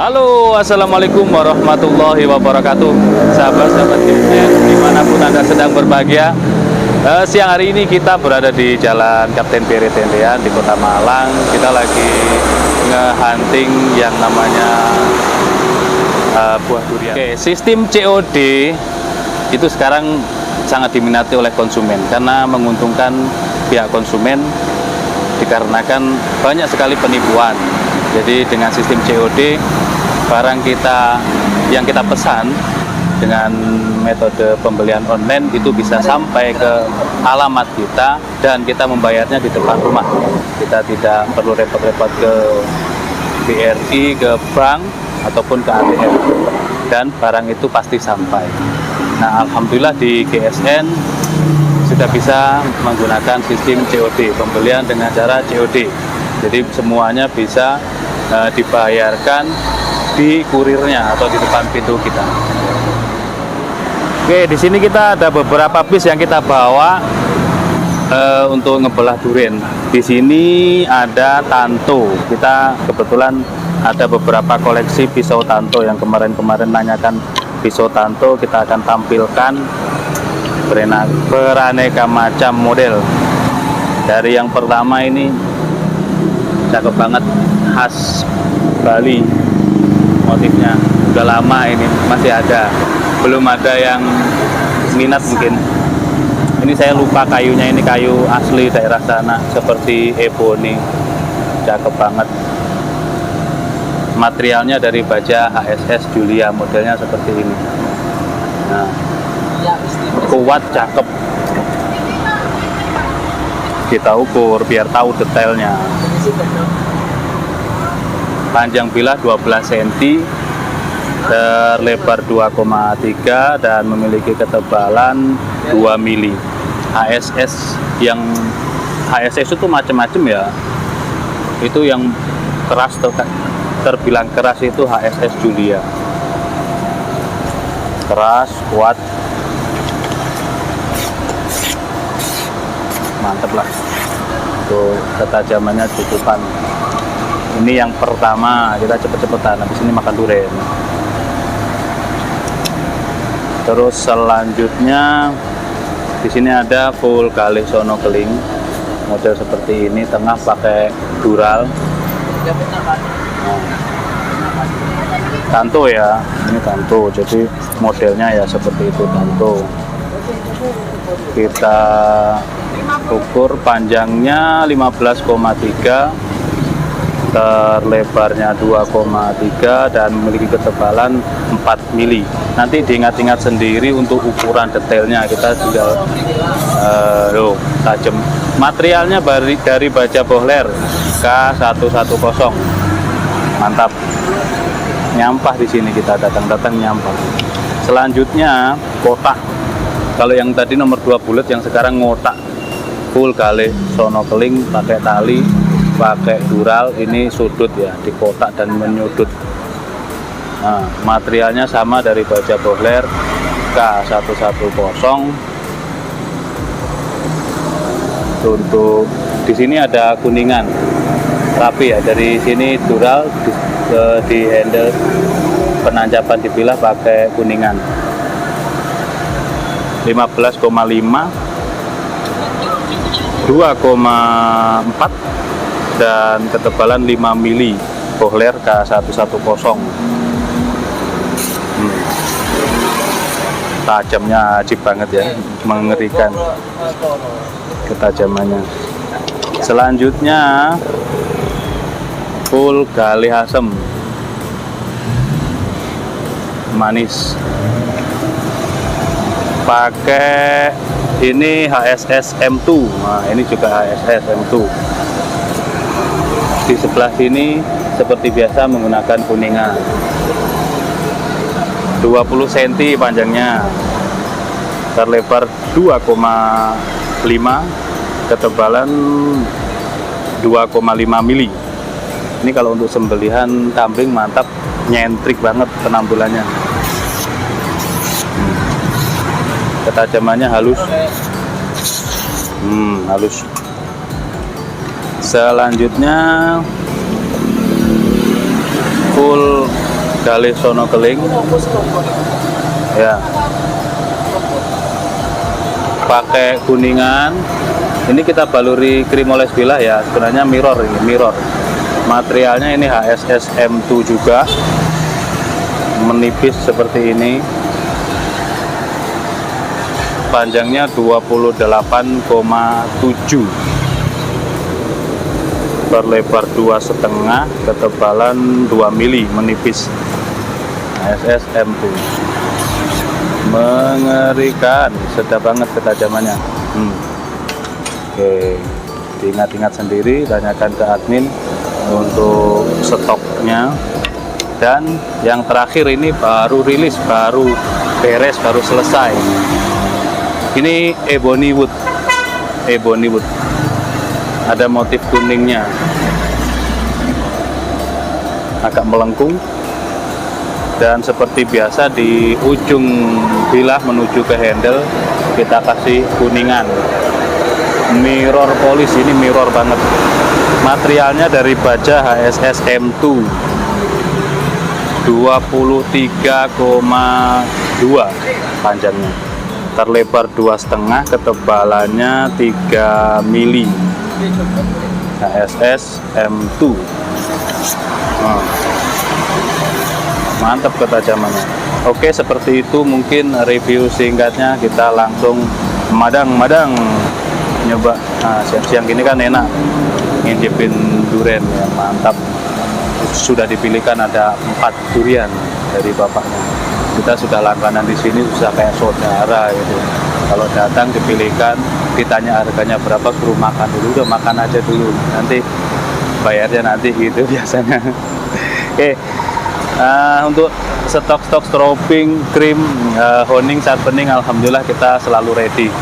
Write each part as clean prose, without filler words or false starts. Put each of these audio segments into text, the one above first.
Halo, assalamualaikum warahmatullahi wabarakatuh. Sahabat-sahabat GSN dimanapun Anda sedang berbahagia, siang hari ini kita berada di Jalan Kapten Peri Tendean di Kota Malang. Kita lagi nge-hunting yang namanya buah durian. Oke, sistem COD itu sekarang sangat diminati oleh konsumen karena menguntungkan pihak konsumen dikarenakan banyak sekali penipuan. Jadi dengan sistem COD, barang kita yang kita pesan dengan metode pembelian online itu bisa sampai ke alamat kita dan kita membayarnya di depan rumah. Kita tidak perlu repot-repot ke BRI, ke bank ataupun ke ATM, dan barang itu pasti sampai. Nah, alhamdulillah di GSN sudah bisa menggunakan sistem COD, pembelian dengan cara COD. Jadi semuanya bisa dibayarkan di kurirnya atau di depan pintu kita. Oke, di sini kita ada beberapa bis yang kita bawa untuk ngebelah durian. Di sini ada Tanto. Kita kebetulan ada beberapa koleksi pisau Tanto yang kemarin-kemarin nanyakan pisau Tanto. Kita akan tampilkan beraneka macam model. Dari yang pertama ini cakep banget, khas Bali motifnya, udah lama ini masih ada, belum ada yang minat mungkin. Ini saya lupa kayunya, ini kayu asli daerah sana seperti ebony, cakep banget. Materialnya dari baja HSS Julia, modelnya seperti ini. Nah, kuat, cakep. Kita ukur biar tahu detailnya. Panjang bilah 12 cm, terlebar 2,3 dan memiliki ketebalan 2 mili. HSS itu macam-macam ya. Itu yang keras, terbilang keras itu HSS Julia. Keras, kuat, mantep lah. Tuh, ketajamannya cukupan. Ini yang pertama, kita cepet-cepetan, habis ini makan durian. Terus selanjutnya di sini ada full galih sono keling, model seperti ini, tengah pakai dural. Nah, Tanto ya, ini Tanto, jadi modelnya ya seperti itu, Tanto. Kita ukur panjangnya 15,3, terlebarnya 2,3 dan memiliki ketebalan 4 mili. Nanti diingat-ingat sendiri untuk ukuran detailnya, kita tinggal tajam. Materialnya dari baja Bohler K110. Mantap. Nyampah di sini, kita datang-datang nyampah. Selanjutnya kotak. Kalau yang tadi nomor 2 bulat, yang sekarang ngotak. Full galih sono keling pakai tali pakai dural, ini sudut ya, di kotak dan menyudut. Nah, materialnya sama dari baja bohler K110. Untuk di sini ada kuningan, rapi ya. Dari sini dural, di handle penancapan dipilah pakai kuningan. 15,5, 2,4 dan ketebalan 5 mili, bohler K110. Tajamnya ajib banget ya, mengerikan ketajamannya. Selanjutnya full gali asem, manis, pakai ini HSS M2. Nah, ini juga HSS M2. Di sebelah sini seperti biasa menggunakan kuningan. 20 cm panjangnya, terlebar 2,5, ketebalan 2,5 mili. Ini kalau untuk sembelihan kambing mantap, nyentrik banget penampilannya. Ketajamannya halus. Halus. Selanjutnya full gali sono keling ya, pakai kuningan. Ini kita baluri krim oles bilah ya, sebenarnya mirror. Ini mirror, materialnya ini HSS M2 juga, menipis seperti ini. Panjangnya 28,7, berlebar 2,5, ketebalan 2 mili, menipis. HSS M2 mengerikan, sedap banget ketajamannya. Oke, diingat-ingat sendiri, tanyakan ke admin untuk stoknya. Dan yang terakhir ini baru rilis, baru beres, baru selesai. Ini ebony wood, ada motif kuningnya, agak melengkung. Dan seperti biasa di ujung bilah menuju ke handle kita kasih kuningan. Mirror polish, ini mirror banget. Materialnya dari baja HSS M2, 23,2 panjangnya, terlebar 2,5, ketebalannya 3 mili. HSS M2. Mantap ketajamannya. Oke, seperti itu mungkin review singkatnya. Kita langsung madang nyoba. Nah, siang-siang gini kan enak ngintipin durian ya, mantap. Sudah dipilihkan ada 4 durian dari bapaknya. Kita sudah langganan di sini, sudah kayak saudara gitu. Kalau datang dipilihkan, ditanya harganya berapa, suruh makan dulu. Udah makan aja dulu, nanti bayarnya nanti gitu biasanya. Oke. Untuk stok strobing, krim, honing, sharpening, alhamdulillah kita selalu ready.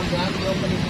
juga belum menipu